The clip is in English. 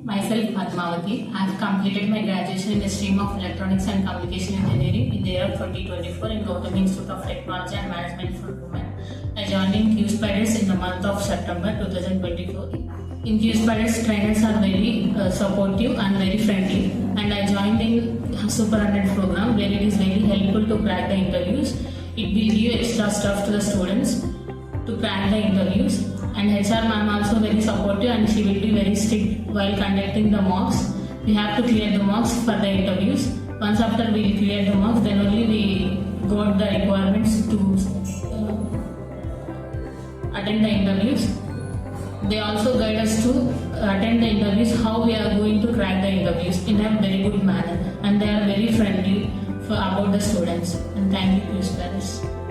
Myself, Padmavathi. I have completed my graduation in the stream of Electronics and Communication Engineering in the year of 2024 in Gautam Institute of Technology and Management for Women. I joined in Qspiders in the month of September 2024. In Qspiders, trainers are very supportive and very friendly, and I joined in Super 100 program where it is very helpful to crack the interviews. It will give extra stuff to the students to crack the interviews. And HR ma'am also very supportive, and she will be very strict while conducting the mocks. We have to clear the mocks for the interviews. Once after we clear the mocks, then only we got the requirements to attend the interviews. They also guide us to attend the interviews, how we are going to crack the interviews in a very good manner, and they are very friendly about the students. And thank you, Qspiders.